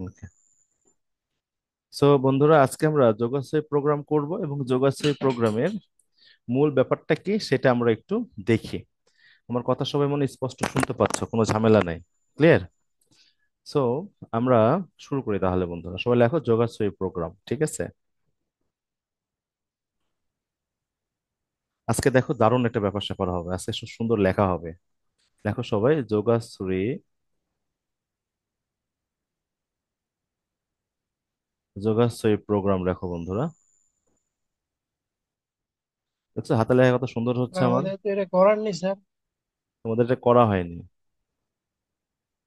ওকে। So বন্ধুরা, আজকে আমরা যোগাশ্রয় প্রোগ্রাম করব এবং যোগাশ্রয় প্রোগ্রামের মূল ব্যাপারটা কি সেটা আমরা একটু দেখি। আমার কথা সবাই মনে হয় স্পষ্ট শুনতে পাচ্ছ, কোনো ঝামেলা নাই? ক্লিয়ার? সো আমরা শুরু করি তাহলে। বন্ধুরা সবাই লেখো যোগাশ্রয় প্রোগ্রাম, ঠিক আছে? আজকে দেখো দারুণ একটা ব্যাপার স্যাপার হবে, আজকে খুব সুন্দর লেখা হবে। লেখো সবাই যোগাশ্রী, যোগাশ্রয় প্রোগ্রাম লেখো বন্ধুরা। দেখছো হাতে লেখা কত সুন্দর না, হচ্ছে আমার? আমাদের তো এটা করার নেই স্যার। তোমাদের এটা করা হয়নি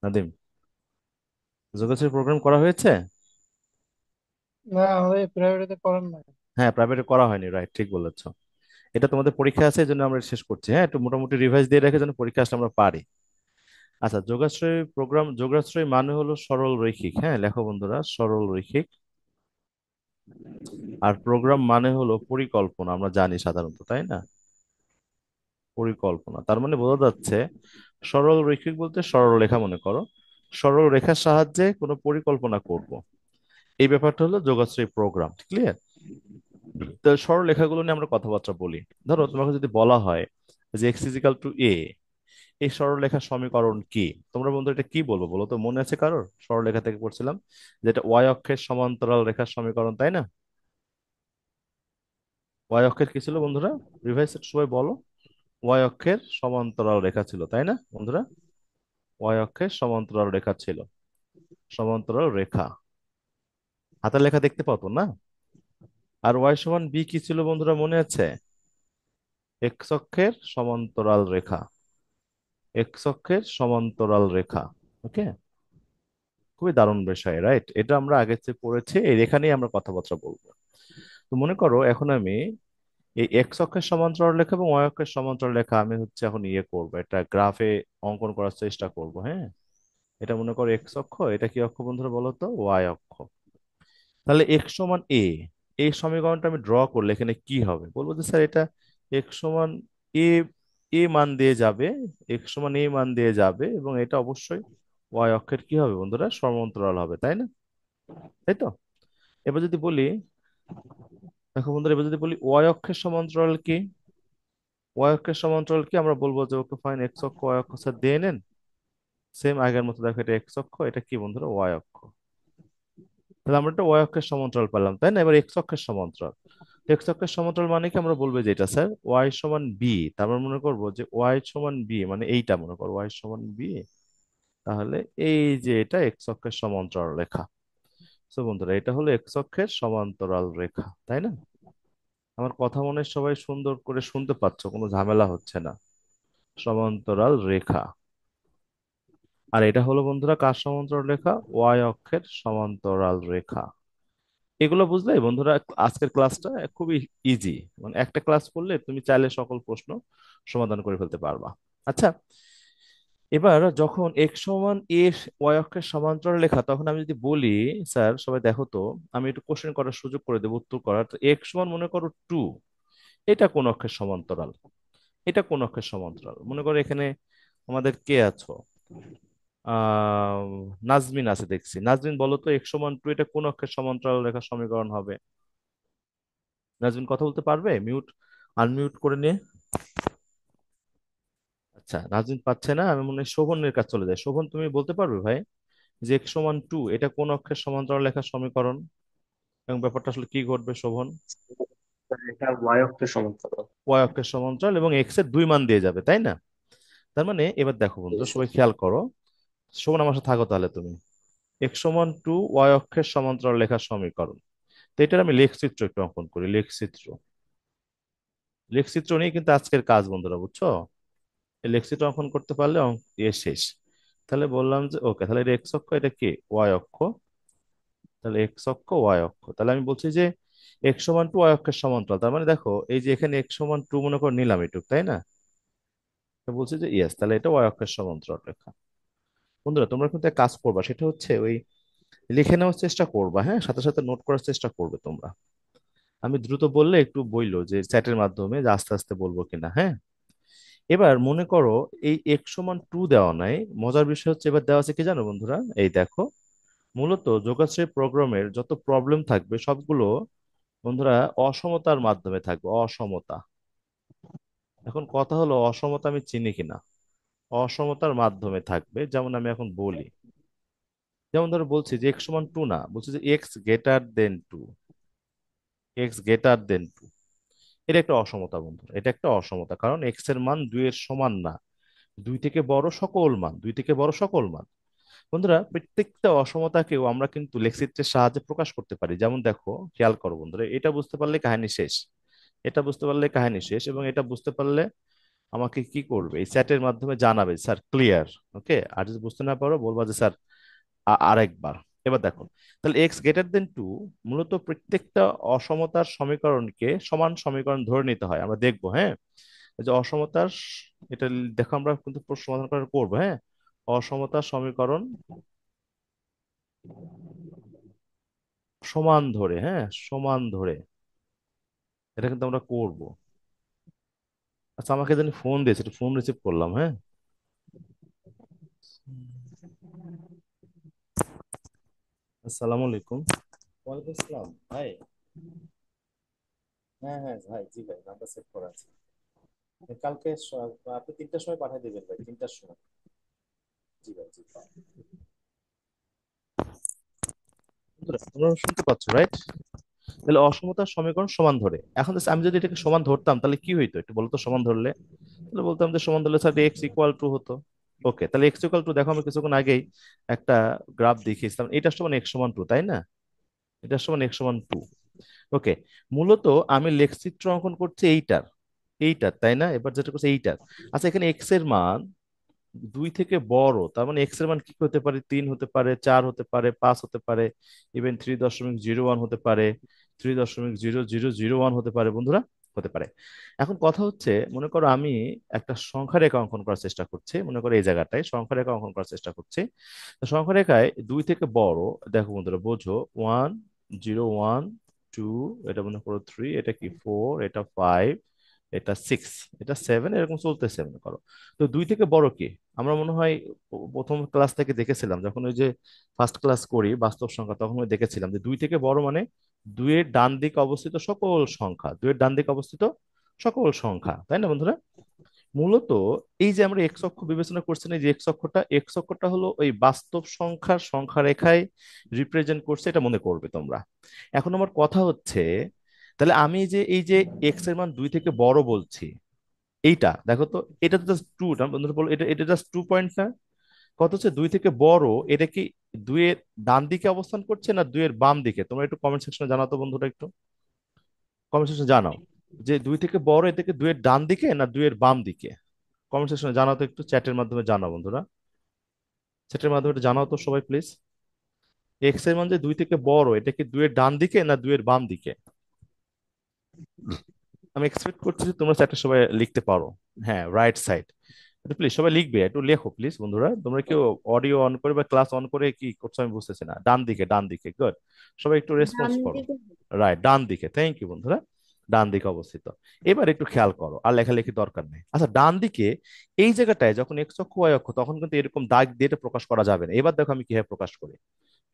নাদিম? যোগাশ্রয় প্রোগ্রাম করা হয়েছে? না, আমাদের প্রাইভেটে করার নাই। হ্যাঁ, প্রাইভেটে করা হয়নি, রাইট, ঠিক বলেছো। এটা তোমাদের পরীক্ষা আছে, এই জন্য আমরা শেষ করছি। হ্যাঁ, একটু মোটামুটি রিভাইজ দিয়ে রেখে যেন পরীক্ষা আসলে আমরা পারি। আচ্ছা, যোগাশ্রয় প্রোগ্রাম, যোগাশ্রয় মানে হলো সরল রৈখিক। হ্যাঁ, লেখো বন্ধুরা, সরল রৈখিক। আর প্রোগ্রাম মানে হলো পরিকল্পনা, আমরা জানি সাধারণত, তাই না? পরিকল্পনা তার মানে বোঝা যাচ্ছে সরল রৈখিক বলতে সরল রেখা মনে করো, সরল রেখার সাহায্যে কোনো পরিকল্পনা করব। এই ব্যাপারটা হলো যোগাশ্রয় প্রোগ্রাম। ক্লিয়ার? তো সরল রেখাগুলো নিয়ে আমরা কথাবার্তা বলি। ধরো তোমাকে যদি বলা হয় যে এক্স ইজিক্যাল টু এ, এই সরলরেখার সমীকরণ কি? তোমরা বন্ধু এটা কি বলবো বলো তো? মনে আছে কারোর? সরলরেখা থেকে পড়ছিলাম যেটা ওয়াই অক্ষের সমান্তরাল রেখার সমীকরণ, তাই না? ওয়াই অক্ষের কি ছিল বন্ধুরা? রিভাইজ সবাই বলো। ওয়াই অক্ষের সমান্তরাল রেখা ছিল, তাই না বন্ধুরা? ওয়াই অক্ষের সমান্তরাল রেখা ছিল। সমান্তরাল রেখা হাতের লেখা দেখতে পাও তো, না? আর ওয়াই সমান বি কি ছিল বন্ধুরা, মনে আছে? এক্স অক্ষের সমান্তরাল রেখা। এক্স অক্ষের সমান্তরাল রেখা। ওকে। খুবই দারুণ বিষয়, রাইট? এটা আমরা আগে যে পড়েছি, এই রেখা নিয়ে আমরা কথাবার্তা বলবো। তো মনে করো এখন আমি এই এক্স অক্ষের সমান্তরাল রেখা এবং ওয়াই অক্ষের সমান্তরাল রেখা আমি হচ্ছে এখন ইয়ে করবো, এটা গ্রাফে অঙ্কন করার চেষ্টা করব। হ্যাঁ, এটা মনে করো এক্স অক্ষ, এটা কি অক্ষ বন্ধুরা বলো তো? ওয়াই অক্ষ। তাহলে এক্স সমান এ, এই সমীকরণটা আমি ড্র করলে এখানে কি হবে? বলবো যে স্যার এটা এক্স সমান এ, এ মান দিয়ে যাবে, এক্স সমান এ মান দিয়ে যাবে, এবং এটা অবশ্যই ওয়াই অক্ষের কি হবে বন্ধুরা? সমান্তরাল হবে, তাই না? তাই তো? এবার যদি বলি, দেখো বন্ধুরা, এবার যদি বলি ওয়াই অক্ষের সমান্তরাল কি? ওয়াই অক্ষের সমান্তরাল কি আমরা বলবো যে ওকে ফাইন, এক্স অক্ষ ওয়াই অক্ষ স্যার দিয়ে নেন। সেম আগের মতো, দেখো এটা এক্স অক্ষ, এটা কি বন্ধুরা? ওয়াই অক্ষ। তাহলে আমরা একটা ওয়াই অক্ষের সমান্তরাল পেলাম, তাই না? এবার এক্স অক্ষের সমান্তরাল, এক্স অক্ষের সমান্তরাল মানে কি আমরা বলবো যে এটা স্যার ওয়াই সমান বি। তারপর মনে করবো যে ওয়াই সমান বি মানে এইটা, মনে করো ওয়াই সমান বি। তাহলে এই যে এটা এক্স অক্ষের সমান্তরাল রেখা। তো বন্ধুরা এটা হলো এক্স অক্ষের সমান্তরাল রেখা, তাই না? আমার কথা মনে হয় সবাই সুন্দর করে শুনতে পাচ্ছ, কোনো ঝামেলা হচ্ছে না। সমান্তরাল রেখা। আর এটা হলো বন্ধুরা কার সমান্তরাল রেখা? ওয়াই অক্ষের সমান্তরাল রেখা। এগুলো বুঝলে বন্ধুরা আজকের ক্লাসটা খুবই ইজি, মানে একটা ক্লাস করলে তুমি চাইলে সকল প্রশ্ন সমাধান করে ফেলতে পারবা। আচ্ছা, এবার যখন এক্স সমান এ, ওয়াই অক্ষের সমান্তরাল রেখা, তখন আমি যদি বলি স্যার সবাই দেখো তো, আমি একটু কোশ্চেন করার সুযোগ করে দেবো, উত্তর করার। তো এক্স সমান মনে করো টু, এটা কোন অক্ষের সমান্তরাল? এটা কোন অক্ষের সমান্তরাল? মনে করো এখানে আমাদের কে আছো? আহ নাজমিন আছে দেখছি। নাজমিন বলো তো এক্স সমান টু এটা কোন অক্ষের সমান্তরাল রেখার সমীকরণ হবে? নাজমিন কথা বলতে পারবে? মিউট, আনমিউট করে নিয়ে। আচ্ছা, নাজমিন পাচ্ছে না, আমি মনে হয় শোভনের কাছে চলে যাই। শোভন, তুমি বলতে পারবে ভাই যে এক্স সমান টু এটা কোন অক্ষের সমান্তরাল রেখার সমীকরণ এবং ব্যাপারটা আসলে কি ঘটবে শোভন? এটা ওয়াই অক্ষের সমান্তরাল। ওয়াই অক্ষের সমান্তরাল এবং এক্স এর দুই মান দিয়ে যাবে, তাই না? তার মানে এবার দেখো বন্ধু সবাই খেয়াল করো, শোভন আমার সাথে থাকো তাহলে তুমি। এক্স সমান টু ওয়াই অক্ষের সমান্তরাল রেখার সমীকরণ। তো এটার আমি লেখচিত্র একটু অঙ্কন করি, লেখচিত্র। লেখচিত্র নিয়ে কিন্তু আজকের কাজ বন্ধুরা, বুঝছো? এই লেখচিত্র অঙ্কন করতে পারলে ইয়ে শেষ। তাহলে বললাম যে ওকে, তাহলে এটা এক্স অক্ষ, এটা কি ওয়াই অক্ষ। তাহলে এক্স অক্ষ ওয়াই অক্ষ, তাহলে আমি বলছি যে এক্স সমান টু ওয়াই অক্ষের সমান্তরাল। তার মানে দেখো এই যে এখানে এক্স সমান টু মনে করে নিলাম এটুক, তাই না? তো বলছি যে ইয়েস, তাহলে এটা ওয়াই অক্ষের সমান্তরাল রেখা। বন্ধুরা তোমরা কিন্তু এক কাজ করবা, সেটা হচ্ছে ওই লিখে নেওয়ার চেষ্টা করবা, হ্যাঁ, সাথে সাথে নোট করার চেষ্টা করবে তোমরা। আমি দ্রুত বললে একটু বইলো যে চ্যাটের মাধ্যমে যে আস্তে আস্তে বলবো কিনা, হ্যাঁ। এবার মনে করো এই এক্স সমান টু দেওয়া নাই, মজার বিষয় হচ্ছে এবার দেওয়া আছে কি জানো বন্ধুরা? এই দেখো, মূলত যোগাশ্রী প্রোগ্রামের যত প্রবলেম থাকবে সবগুলো বন্ধুরা অসমতার মাধ্যমে থাকবে, অসমতা। এখন কথা হলো অসমতা আমি চিনি কিনা। অসমতার মাধ্যমে থাকবে, যেমন আমি এখন বলি, যেমন ধরো বলছি যে এক্স সমান টু, না বলছি যে x greater than two, x greater than two. এটা একটা অসমতা বন্ধুরা, এটা একটা অসমতা, কারণ এক্স এর মান দুই এর সমান না। দুই থেকে বড় সকল মান, দুই থেকে বড় সকল মান। বন্ধুরা প্রত্যেকটা অসমতাকেও আমরা কিন্তু লেখচিত্রের সাহায্যে প্রকাশ করতে পারি। যেমন দেখো, খেয়াল করো বন্ধুরা, এটা বুঝতে পারলে কাহিনী শেষ। এটা বুঝতে পারলে কাহিনী শেষ, এবং এটা বুঝতে পারলে আমাকে কি করবে, এই চ্যাটের মাধ্যমে জানাবে স্যার ক্লিয়ার। ওকে, আর যদি বুঝতে না পারো বলবা যে স্যার আরেকবার। এবার দেখো, তাহলে এক্স গ্রেটার দেন টু, মূলত প্রত্যেকটা অসমতার সমীকরণকে সমান সমীকরণ ধরে নিতে হয়, আমরা দেখবো। হ্যাঁ, এই যে অসমতার এটা দেখো, আমরা কিন্তু সমাধান করার করবো। হ্যাঁ, অসমতার সমীকরণ সমান ধরে, হ্যাঁ সমান ধরে, এটা কিন্তু আমরা করব। আচ্ছা, আমাকে জানি ফোন দিয়েছে, একটু ফোন রিসিভ করলাম। হ্যাঁ, আসসালামু আলাইকুম। ওয়ালাইকুম আসসালাম ভাই। হ্যাঁ হ্যাঁ ভাই, জি ভাই, নাম্বার সেভ করা আছে। কালকে আপনি 3টার সময় পাঠিয়ে দেবেন ভাই, 3টার সময়। জি ভাই, জি ভাই। বন্ধুরা, তোমরা শুনতে পাচ্ছ রাইট? তাহলে অসমতার সমীকরণ সমান ধরে, এখন আমি যদি এটাকে সমান ধরতাম তাহলে কি হইতো একটু বলতো? সমান ধরলে তাহলে বলতাম যে সমান ধরলে স্যার এক্স ইকুয়াল টু হতো। ওকে, তাহলে এক্স ইকুয়াল টু, দেখো আমি কিছুক্ষণ আগেই একটা গ্রাফ দেখিয়েছিলাম, এটা সমান এক্স সমান টু, তাই না? এটা সমান এক্স সমান টু। ওকে, মূলত আমি লেখচিত্র অঙ্কন করছি এইটার, এইটার, তাই না? এবার যেটা করছে এইটার। আচ্ছা, এখানে এক্স এর মান দুই থেকে বড়, তার মানে এক্স এর মান কি হতে পারে? 3 হতে পারে, 4 হতে পারে, 5 হতে পারে, ইভেন 3.01 হতে পারে, 3.0001 হতে পারে বন্ধুরা, হতে পারে। এখন কথা হচ্ছে, মনে করো আমি একটা সংখ্যা রেখা অঙ্কন করার চেষ্টা করছি, মনে করো এই জায়গাটায় সংখ্যা রেখা অঙ্কন করার চেষ্টা করছি। তো সংখ্যা রেখায় দুই থেকে বড়, দেখো বন্ধুরা বোঝো, 1, 0, 1, 2, এটা মনে করো 3, এটা কি 4, এটা 5, এটা 6, এটা 7, এরকম চলতেছে মনে করো। তো দুই থেকে বড় কি? আমরা মনে হয় প্রথম ক্লাস থেকে দেখেছিলাম, যখন ওই যে ফার্স্ট ক্লাস করি বাস্তব সংখ্যা, তখন ওই দেখেছিলাম যে দুই থেকে বড় মানে দুইয়ের ডান দিকে অবস্থিত সকল সংখ্যা, দুইয়ের ডান দিকে অবস্থিত সকল সংখ্যা, তাই না বন্ধুরা? মূলত এই যে আমরা এক্স অক্ষ বিবেচনা করছি না, যে এক্স অক্ষটা, এক্স অক্ষটা হলো ওই বাস্তব সংখ্যার সংখ্যা রেখায় রিপ্রেজেন্ট করছে, এটা মনে করবে তোমরা। এখন আমার কথা হচ্ছে, তাহলে আমি যে এই যে এক্স এর মান দুই থেকে বড় বলছি, এইটা দেখো তো, এটা তো জাস্ট টু, বন্ধুরা বলো, এটা এটা জাস্ট 2 পয়েন্ট না? কত হচ্ছে দুই থেকে বড়, এটা কি দুইয়ের ডান দিকে অবস্থান করছে না দুইয়ের বাম দিকে? তোমরা একটু কমেন্ট সেকশনে জানাও তো বন্ধুরা, একটু কমেন্ট সেকশনে জানাও যে দুই থেকে বড়, এটা কি দুইয়ের ডান দিকে না দুইয়ের বাম দিকে? কমেন্ট সেকশনে জানাও তো, একটু চ্যাটের মাধ্যমে জানাও বন্ধুরা, চ্যাটের মাধ্যমে একটু জানাও তো সবাই প্লিজ। এক্স এর মান যে দুই থেকে বড়, এটা কি দুইয়ের ডান দিকে না দুইয়ের বাম দিকে? আমি এক্সপেক্ট করছি যে তোমরা চ্যাটে সবাই লিখতে পারো। হ্যাঁ, রাইট সাইড। একটু প্লিজ সবাই লিখবে, একটু লেখো প্লিজ বন্ধুরা। তোমরা কেউ অডিও অন করে বা ক্লাস অন করে কি করছো আমি বুঝতেছি না। ডান দিকে, ডান দিকে, গুড। সবাই একটু রেসপন্স ডান করো। দিকে। রাইট, ডান দিকে, থ্যাংক ইউ বন্ধুরা। ডান দিকে অবস্থিত। এবার একটু খেয়াল করো, আর লেখালেখি দরকার নেই। আচ্ছা, ডান দিকে এই জায়গাটায় যখন এক্স অক্ষ ওয়াই অক্ষ, তখন কিন্তু এরকম দাগ দিয়ে এটা প্রকাশ করা যাবে না। এবার দেখো আমি কিভাবে প্রকাশ করি।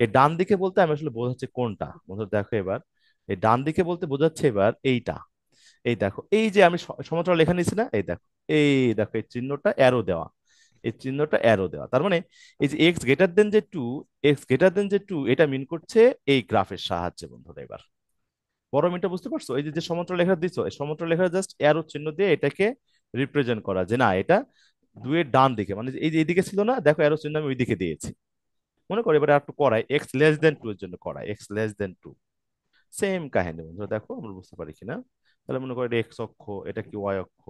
এই ডান দিকে বলতে আমি আসলে বোঝাচ্ছি কোনটা বন্ধুরা, দেখো এবার। এই ডান দিকে বলতে বোঝাচ্ছে এবার এইটা। এই দেখো, এই যে আমি সমান্তরাল লেখা নিয়েছি না, এই দেখো, এই দেখো এই চিহ্নটা অ্যারো দেওয়া, এই চিহ্নটা অ্যারো দেওয়া, তার মানে এই যে এক্স গ্রেটার দেন যে টু, এক্স গ্রেটার দেন যে টু, এটা মিন করছে এই গ্রাফের সাহায্যে বন্ধুরা। এবার বড় মিনটা বুঝতে পারছো? এই যে যে সমান্তরাল লেখা দিছো, এই সমান্তরাল লেখা জাস্ট অ্যারো চিহ্ন দিয়ে এটাকে রিপ্রেজেন্ট করা, যে না এটা দুয়ের ডান দিকে, মানে এই যে এইদিকে ছিল না, দেখো অ্যারো চিহ্ন আমি ওইদিকে দিয়েছি। মনে করো এবার একটু করাই, এক্স লেস দেন টু এর জন্য করাই, x less than two. Same কাহিনী বন্ধুরা, দেখো আমরা বুঝতে পারি কিনা। তাহলে মনে করো এটা এক্স অক্ষ, এটা কি ওয়াই অক্ষ।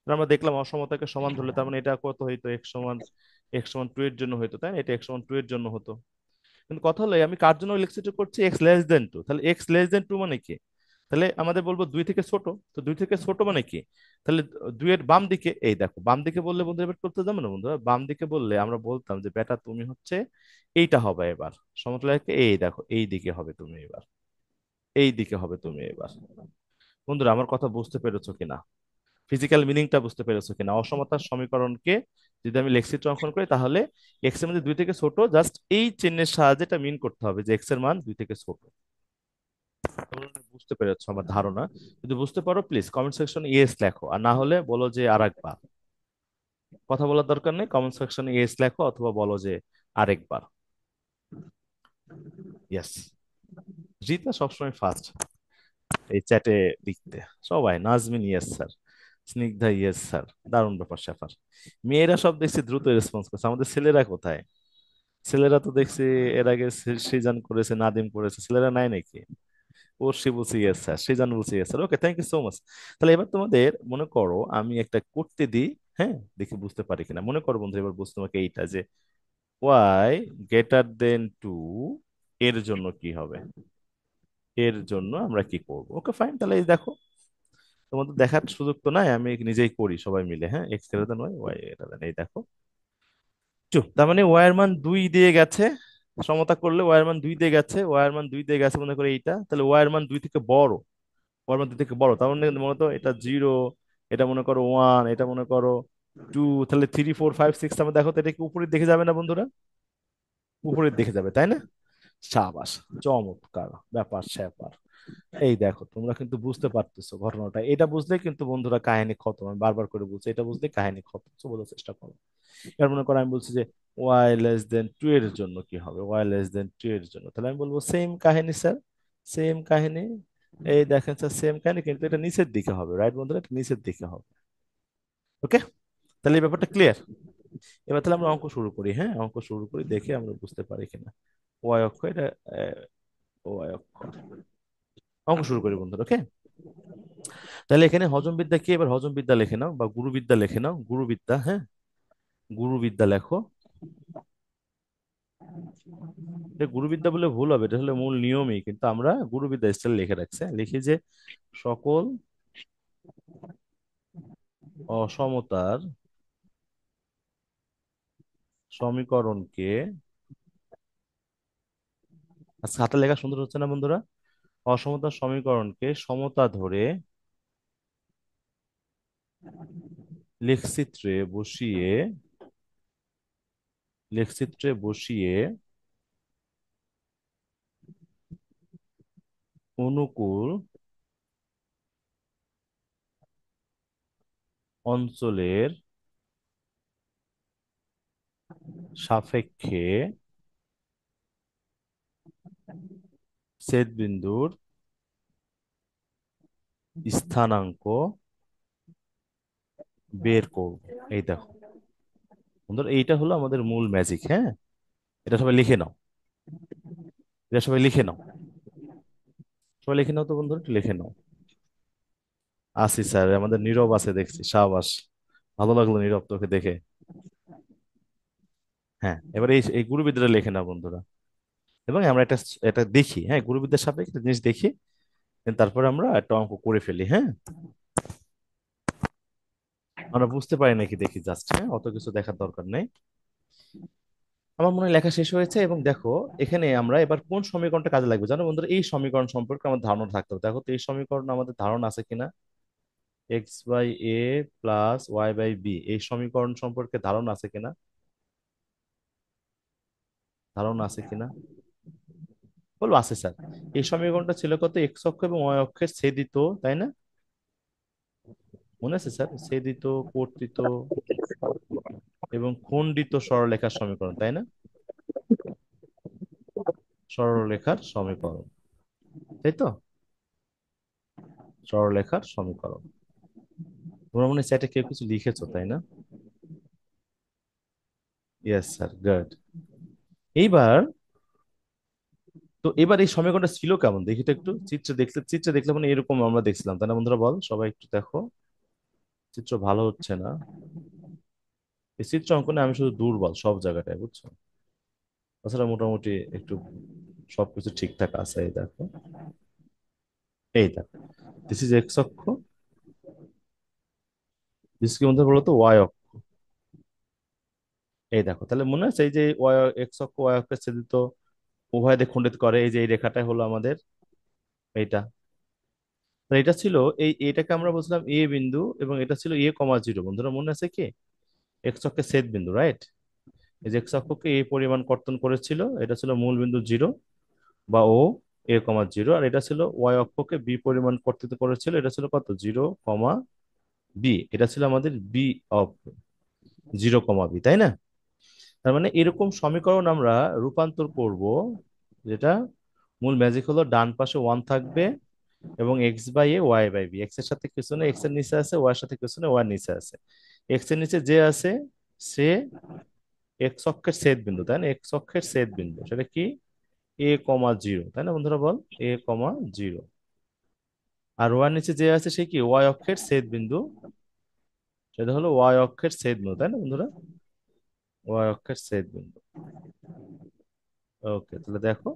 তাহলে আমরা দেখলাম অসমতাকে সমান ধরলে, তার মানে এটা কত হইতো? এক্স সমান টু এর জন্য হইতো, তাই না? এটা এক্স সমান টু এর জন্য হতো। কিন্তু কথা হলো, আমি কার জন্য লেখচিত্র করছি? X less than two. তাহলে এক্স লেস দেন টু মানে কি? তাহলে আমাদের বলবো দুই থেকে ছোট। তো দুই থেকে ছোট মানে কি? তাহলে দুইয়ের বাম দিকে, এই দেখো বাম দিকে বললে বন্ধু এবার করতে যাবে না বন্ধুরা, বাম দিকে বললে আমরা বলতাম যে বেটা তুমি হচ্ছে এইটা হবে এবার। সমতল রেখে এই দেখো এই দিকে হবে তুমি এবার, এই দিকে হবে তুমি এবার। বন্ধুরা আমার কথা বুঝতে পেরেছো কিনা? ফিজিক্যাল মিনিংটা বুঝতে পেরেছো কিনা? অসমতার সমীকরণকে যদি আমি লেখচিত্র অঙ্কন করি তাহলে এক্স এর মধ্যে দুই থেকে ছোট, জাস্ট এই চিহ্নের সাহায্যে এটা মিন করতে হবে যে এক্স এর মান দুই থেকে ছোট। তোমরা বুঝতে পেরেছো আমার ধারণা? যদি বুঝতে পারো প্লিজ কমেন্ট সেকশনে ইয়েস লেখো, আর না হলে বলো যে আরেকবার। কথা বলার দরকার নেই, কমেন্ট সেকশনে ইয়েস লেখো অথবা বলো যে আরেকবার। ইয়েস। জিতা সবসময় ফার্স্ট এই চ্যাটে লিখতে। সবাই Nazmin yes sir, Snigdha yes sir, দারুণ ব্যাপার স্যাপার। মেয়েরা সব দেখছি দ্রুত রেসপন্স করছে, আমাদের ছেলেরা কোথায়? ছেলেরা তো দেখছি এর আগে সৃজন করেছে, নাদিম করেছে, ছেলেরা নাই নাকি? অর্ষি বলছি ইয়েস স্যার, সৃজন বলছি yes sir. Okay, thank you so much. তাহলে এবার তোমাদের মনে করো আমি একটা করতে দিই, হ্যাঁ, দেখি বুঝতে পারি কিনা। মনে করো বন্ধু, এবার বুঝতে তোমাকে এইটা যে ওয়াই গ্রেটার দেন টু এর জন্য কি হবে, এর জন্য আমরা কি করব। ওকে ফাইন, তাহলে এই দেখো, তোমাদের দেখার সুযোগ তো নাই, আমি নিজেই করি সবাই মিলে। হ্যাঁ, x greater than y, y greater than, এই দেখো টু। তার মানে ওয়াই এর মান 2 দিয়ে গেছে, সমতা করলে ওয়াই এর মান 2 দিয়ে গেছে, ওয়াই এর মান 2 দিয়ে গেছে মনে করে এইটা, তাহলে ওয়াই এর মান 2 থেকে বড়, ওয়াই এর মান 2 থেকে বড়। তার মানে মনে তো এটা 0, এটা মনে করো 1, এটা মনে করো 2, তাহলে 3 4 5 6 আমরা দেখো তো এটা কি উপরের দিকে যাবে না বন্ধুরা? উপরের দিকে যাবে, তাই না? সাবাস, চমৎকার ব্যাপার স্যাপার। এই দেখো তোমরা কিন্তু বুঝতে পারতেছো ঘটনাটা, এটা বুঝলে কিন্তু বন্ধুরা কাহিনী খতম। আমি বারবার করে বলছি, এটা বুঝলে কাহিনী খতম, তো বোঝার চেষ্টা করো। এবার মনে করো আমি বলছি যে ওয়াই লেস দেন টু এর জন্য কি হবে, ওয়াই লেস দেন টু এর জন্য, তাহলে আমি বলবো সেম কাহিনী স্যার, সেম কাহিনী। এই দেখেন স্যার, সেম কাহিনী, কিন্তু এটা নিচের দিকে হবে, রাইট বন্ধুরা, এটা নিচের দিকে হবে। ওকে, তাহলে এই ব্যাপারটা ক্লিয়ার। এবার তাহলে আমরা অঙ্ক শুরু করি, হ্যাঁ অঙ্ক শুরু করি, দেখে আমরা বুঝতে পারি কিনা। ওয়াই অক্ষ এটা, ওয়াই অক্ষ, অঙ্ক শুরু করি বন্ধুরা। ওকে, তাহলে এখানে হজম বিদ্যা কি, এবার হজম বিদ্যা লিখে নাও বা গুরুবিদ্যা লিখে নাও, গুরুবিদ্যা, হ্যাঁ গুরুবিদ্যা লেখো। এটা গুরুবিদ্যা বলে ভুল হবে, এটা হলে মূল নিয়মই, কিন্তু আমরা গুরুবিদ্যা স্টাইল লিখে রাখছি। হ্যাঁ? লিখি যে সকল অসমতার সমীকরণকে, আচ্ছা হাতে লেখা সুন্দর হচ্ছে না বন্ধুরা? অসমতার সমীকরণকে সমতা ধরে লেখচিত্রে বসিয়ে, লেখচিত্রে বসিয়ে অনুকূল অঞ্চলের সাপেক্ষে ছেদবিন্দুর স্থানাঙ্ক বের করব। এই দেখো বন্ধুরা, এইটা হলো আমাদের মূল ম্যাজিক। হ্যাঁ, এটা সবাই লিখে নাও, এটা সবাই লিখে নাও, সবাই লিখে নাও তো বন্ধুরা, একটু লিখে নাও। আসি স্যার, আমাদের নীরব আছে দেখছি, সাবাস, ভালো লাগলো নীরব তোকে দেখে। হ্যাঁ, এবার এই এই গুরুবিদ্যাটা লিখে নাও বন্ধুরা, এবং আমরা এটা এটা দেখি, হ্যাঁ গুরুবিদ্যার সাপেক্ষে একটা জিনিস দেখি, then তারপরে আমরা একটা অঙ্ক করে ফেলি। হ্যাঁ, আমরা বুঝতে পারি নাকি দেখি জাস্ট, হ্যাঁ অত কিছু দেখার দরকার নেই। আমার মনে হয় লেখা শেষ হয়েছে, এবং দেখো এখানে আমরা এবার কোন সমীকরণটা কাজে লাগবে জানো বন্ধুরা, এই সমীকরণ সম্পর্কে আমাদের ধারণা থাকতে হবে। দেখো তো এই সমীকরণ আমাদের ধারণা আছে কিনা, x by a plus y by b, এই সমীকরণ সম্পর্কে ধারণা আছে কিনা, ধারণা আছে কিনা, বলবো আছে স্যার। এই সমীকরণটা ছিল কত, এক্স অক্ষ এবং ওয়াই অক্ষের ছেদিত, তাই না? মনে আছে স্যার, ছেদিত, কর্তিত এবং খণ্ডিত সরলরেখার সমীকরণ, তাই না? সরলরেখার সমীকরণ, তাই তো, সরলরেখার সমীকরণ। তোমরা মনে হয় চ্যাটে কেউ কিছু লিখেছো, তাই না? Yes sir, good. এইবার, তো এবার এই সমীকরণটা ছিল কেমন দেখি তো একটু, চিত্র দেখলে, চিত্র দেখলে মানে এরকম আমরা দেখছিলাম, তাই না বন্ধুরা? বল সবাই একটু দেখো, চিত্র ভালো হচ্ছে না, এই চিত্র অঙ্কনে আমি শুধু দুর্বল সব জায়গাটায়, বুঝছো? তাছাড়া মোটামুটি একটু সবকিছু ঠিকঠাক আছে। এই দেখো, এই দেখো, দিস ইজ এক্স অক্ষ, দিস কি বন্ধু বলতো ওয়াই অক্ষ। এই দেখো, তাহলে মনে আছে এই যে ওয়াই, এক্স অক্ষ ওয়াই অক্ষের ছেদিত, উভয় দিক খণ্ডিত করে, এই যে এই রেখাটাই হলো আমাদের এইটা। তো এটা ছিল এই, এটাকে আমরা বলছিলাম এ বিন্দু, এবং এটা ছিল এ কমা জিরো, বন্ধুরা মনে আছে কি? এক্স অক্ষের ছেদ বিন্দু, রাইট? এই যে এক্স অক্ষকে এই পরিমাণ কর্তন করেছিল, এটা ছিল মূল বিন্দু জিরো বা ও, এ কমা জিরো। আর এটা ছিল ওয়াই অক্ষকে বি পরিমাণ কর্তিত করেছিল, এটা ছিল কত, জিরো কমা বি। এটা ছিল আমাদের b of zero comma b, তাই না? তার মানে এরকম সমীকরণ আমরা রূপান্তর করব, যেটা মূল ম্যাজিক হলো ডান পাশে ওয়ান থাকবে এবং x by a y by b. X এর সাথে কিছু নেই, এক্স এর নিচে আছে, ওয়াই এর সাথে কিছু নেই, ওয়াই এর নিচে আছে। এক্স এর নিচে যে আছে সে এক্স অক্ষের ছেদ বিন্দু, তাই না? এক্স অক্ষের ছেদ বিন্দু সেটা কি, এ কমা জিরো, তাই না বন্ধুরা? বল, এ কমা জিরো। আর ওয়াই এর নিচে যে আছে সে কি, ওয়াই অক্ষের ছেদ বিন্দু, সেটা হলো ওয়াই অক্ষের ছেদ বিন্দু, তাই না বন্ধুরা? ওয়াই অক্ষের ছেদ বিন্দু। ওকে, তাহলে দেখো,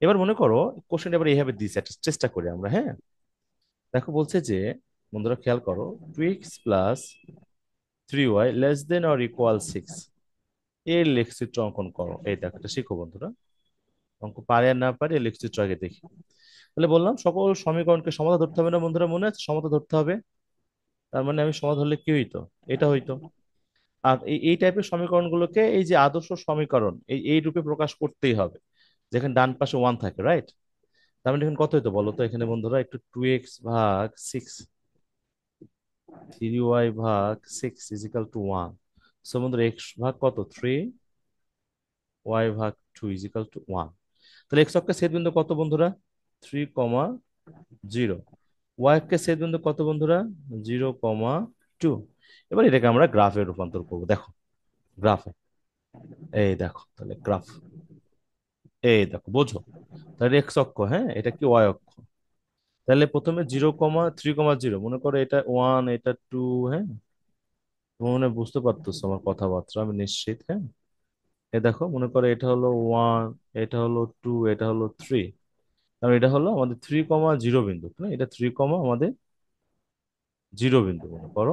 এবার মনে করো কোশ্চেন এবার এইভাবে দিচ্ছে, একটা চেষ্টা করি আমরা, হ্যাঁ? দেখো বলছে যে, বন্ধুরা খেয়াল করো, 2x + 3y less than or equal 6, এর লেখচিত্র অঙ্কন করো। এই দেখো, এটা শিখো বন্ধুরা। অঙ্ক পারে আর না পারে এর লেখচিত্র আগে দেখি। তাহলে বললাম সকল সমীকরণকে সমতা ধরতে হবে না বন্ধুরা, মনে আছে সমতা ধরতে হবে? তার মানে আমি সমতা ধরলে কি হইতো, এটা হইতো। আর এই টাইপের সমীকরণগুলোকে এই যে আদর্শ সমীকরণ, এই রূপে প্রকাশ করতেই হবে, যেখানে ডান পাশে ওয়ান থাকে, রাইট? তার মানে এখানে কত হইতো বলো তো এখানে বন্ধুরা, একটু 2x/6, 3y/6 = 1। সো বন্ধুরা এক্স ভাগ কত, 3, y/2 = 1। তাহলে এক্স অক্ষের ছেদবিন্দু কত বন্ধুরা, 3,0। ওয়াই অক্ষের ছেদবিন্দু কত বন্ধুরা, 0,2। এবার এটাকে আমরা গ্রাফে রূপান্তর করবো, দেখো গ্রাফে। এই দেখো তাহলে গ্রাফ, এই দেখো বোঝো। তাহলে এক্স অক্ষ, হ্যাঁ, এটা কি ওয়াই অক্ষ। তাহলে প্রথমে 0,3,0, মনে করো এটা ওয়ান, এটা টু, হ্যাঁ? তুমি মনে হয় বুঝতে পারতেছো আমার কথাবার্তা, আমি নিশ্চিত, হ্যাঁ? এ দেখো, মনে করো এটা হলো ওয়ান, এটা হলো টু, এটা হলো থ্রি। কারণ এটা হলো আমাদের 3,0 বিন্দু, না? এটা 3, আমাদের জিরো বিন্দু মনে করো।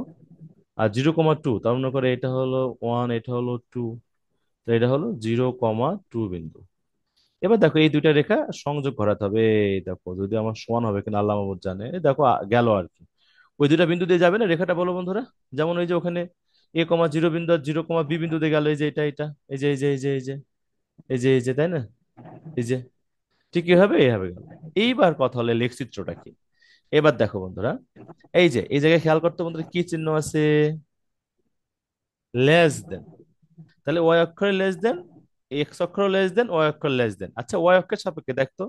আর 0,2, তার মনে করো এটা হলো ওয়ান, এটা হলো টু, তো এটা হলো 0,2 বিন্দু। এবার দেখো এই দুইটা রেখা সংযোগ ঘটাতে হবে। এই দেখো যদি আমার সমান হবে কিনা আল্লাহ মাহবুব জানে। এই দেখো গেল আর কি। ওই দুইটা বিন্দু দিয়ে যাবে না রেখাটা, বলো বন্ধুরা? যেমন ওই যে ওখানে এ কমা 0 বিন্দু আর 0,b বিন্দু দিয়ে গেল, এই যে এটা এই যে এই যে এই যে এই যে এই যে, তাই না? এই যে, ঠিক কি হবে, এই হবে গেল। এইবার কথা হলে লেখচিত্রটা কি। এবার দেখো বন্ধুরা, এই যে এই জায়গায় খেয়াল করতে বন্ধুরা কি চিহ্ন আছে, লেস দেন। তাহলে ওয়াই অক্ষরে লেস দেন, এক্স অক্ষর লেস দেন, ওয়াই অক্ষর লেস দেন। আচ্ছা ওয়াই অক্ষের সাপেক্ষে দেখতো,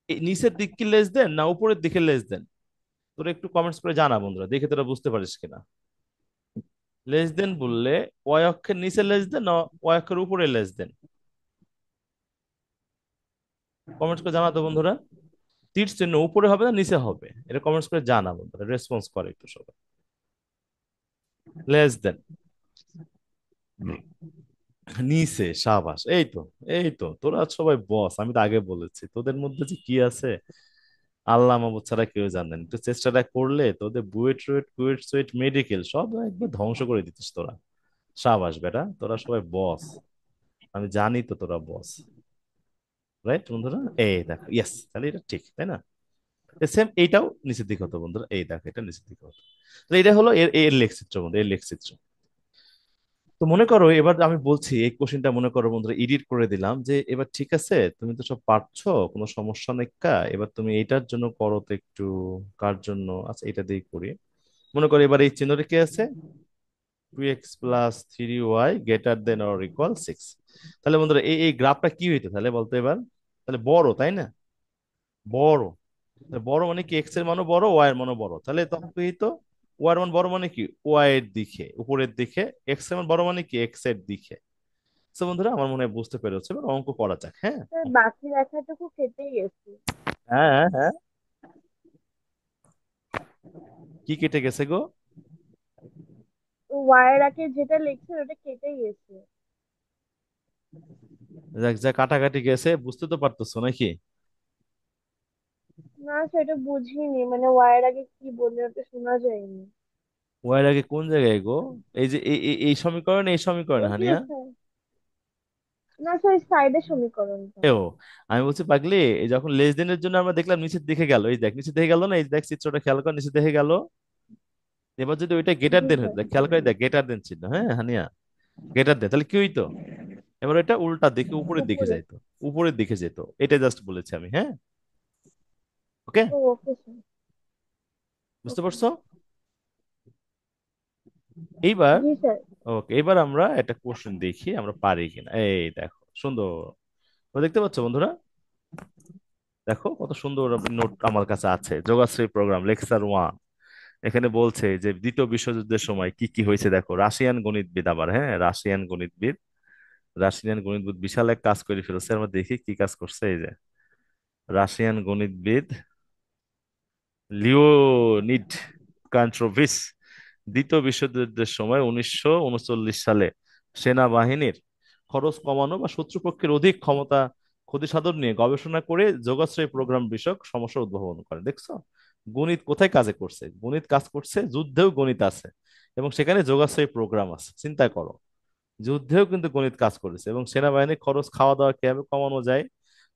এই নিচের দিক কি লেস দেন না উপরের দিকে লেস দেন? তোরা একটু কমেন্টস করে জানা বন্ধুরা, দেখে তোরা বুঝতে পারিস কিনা। লেস দেন বললে ওয়াই অক্ষের নিচে লেস দেন না ওয়াই অক্ষের উপরে লেস দেন? কমেন্টস করে জানা তো বন্ধুরা। তীর চিহ্ন উপরে হবে না নিচে হবে, এটা কমেন্টস করে জানা বন্ধুরা, রেসপন্স করে একটু সবাই। লেস দেন, নিচে, সাবাস, এই তো। এই তো তোরা সবাই বস, আমি তো আগে বলেছি তোদের মধ্যে যে কি আছে আল্লাহ মাহবুব ছাড়া কেউ জানেন। একটু চেষ্টাটা করলে তোদের বুয়েট রুয়েট কুয়েট সুয়েট মেডিকেল সব একবার ধ্বংস করে দিতিস তোরা। সাবাস বেটা, তোরা সবাই বস, আমি জানি তো তোরা বস, রাইট বন্ধুরা? এই দেখো, ইয়েস, তাহলে এটা ঠিক, তাই না? সেম এইটাও নিচের দিকে হতো বন্ধুরা, এই দেখো এটা নিচের দিকে হতো। তো এটা হলো এর এর লেখচিত্র বন্ধু, এর লেখচিত্র। তো মনে করো এবার আমি বলছি এই কোশ্চেনটা, মনে করো বন্ধুরা এডিট করে দিলাম, যে এবার ঠিক আছে তুমি তো সব পারছো, কোনো সমস্যা নেই কা, এবার তুমি এইটার জন্য করো তো একটু। কার জন্য, আচ্ছা এটা দিয়ে করি। মনে করো এবার এই চিহ্নটা কি আছে, 2x + 3y > 6। তাহলে বন্ধুরা এই গ্রাফটা কি হইতো তাহলে বলতো এবার, তাহলে বড়, তাই না? বড়। তাহলে বড় মানে কি, এক্স এর মানও বড়, ওয়াই এর মানও বড়, তাহলে তখন কি হইতো, ওয়াই এর মান বড় মানে কি, ওয়াই এর দিকে, উপরের দিকে। এক্স এর মান বড় মানে কি, এক্স এর দিকে। তো বন্ধুরা আমার মনে হয় বুঝতে পেরেছে, এবার অঙ্ক করা যাক, হ্যাঁ? স্যার বাকি রেখাটুকু কেটে গেছে। হ্যাঁ হ্যাঁ, কি কেটে গেছে গো? ওয়াইয়ের আগে যেটা লিখছেন ওটা কেটে গেছে। যাক যা কাটাকাটি গেছে, বুঝতে তো পারতেছো নাকি? না সেটা বুঝিনি, মানে ওয়াইয়ের আগে কি বললে ওটা শোনা যায়নি। ওয়াই এর আগে কোন জায়গায় গো? এই যে এই সমীকরণ, এই সমীকরণ ওই যে হানিয়া। না স্যার, সাইডের সমীকরণটা। ও, আমি বলছি পাগলি, এই যখন লেস দেনের জন্য আমরা দেখলাম নিচের দিকে গেল, এই দেখ নিচের দিকে গেল না, এই দেখ চিত্রটা খেয়াল কর, নিচের দিকে গেল। এবার যদি ওইটা গেটার জি দেন হতো, স্যার। খেয়াল করে দেখ গেটার দেন চিহ্ন, হ্যাঁ হানিয়া, গেটার দেন, তাহলে কি হইতো? এবার এটা উল্টা দিকে উপরের দিকে উপরে। যাইতো, উপরের দিকে যেত। এটা জাস্ট বলেছি আমি, হ্যাঁ। ওকে, ও ওকে স্যার। বুঝতে ওকে। পারছো? এইবার, জি স্যার। ওকে, এবার আমরা একটা কোশ্চেন দেখি আমরা পারি কিনা। এই দেখো সুন্দর, দেখতে পাচ্ছ বন্ধুরা? দেখো কত সুন্দর নোট আমার কাছে আছে, যোগাশ্রী প্রোগ্রাম লেকচার ওয়ান। এখানে বলছে যে দ্বিতীয় বিশ্বযুদ্ধের সময় কি কি হয়েছে। দেখো রাশিয়ান গণিতবিদ, আবার হ্যাঁ রাশিয়ান গণিতবিদ, রাশিয়ান গণিতবিদ বিশাল এক কাজ করে ফেলছে। আমরা দেখি কি কাজ করছে। এই যে রাশিয়ান গণিতবিদ লিওনিড কান্ট্রোভিচ দ্বিতীয় বিশ্বযুদ্ধের সময় 1939 সালে সেনাবাহিনীর খরচ কমানো বা শত্রুপক্ষের অধিক ক্ষমতা ক্ষতিসাধন নিয়ে গবেষণা করে যোগাশ্রয় প্রোগ্রাম বিষয়ক সমস্যা উদ্ভাবন করে। দেখছো গণিত কোথায় কাজে করছে? গণিত কাজ করছে, যুদ্ধেও গণিত আছে এবং সেখানে যোগাশ্রয় প্রোগ্রাম আছে। চিন্তা করো, যুদ্ধেও কিন্তু গণিত কাজ করেছে এবং সেনাবাহিনীর খরচ খাওয়া দাওয়া কিভাবে কমানো যায়,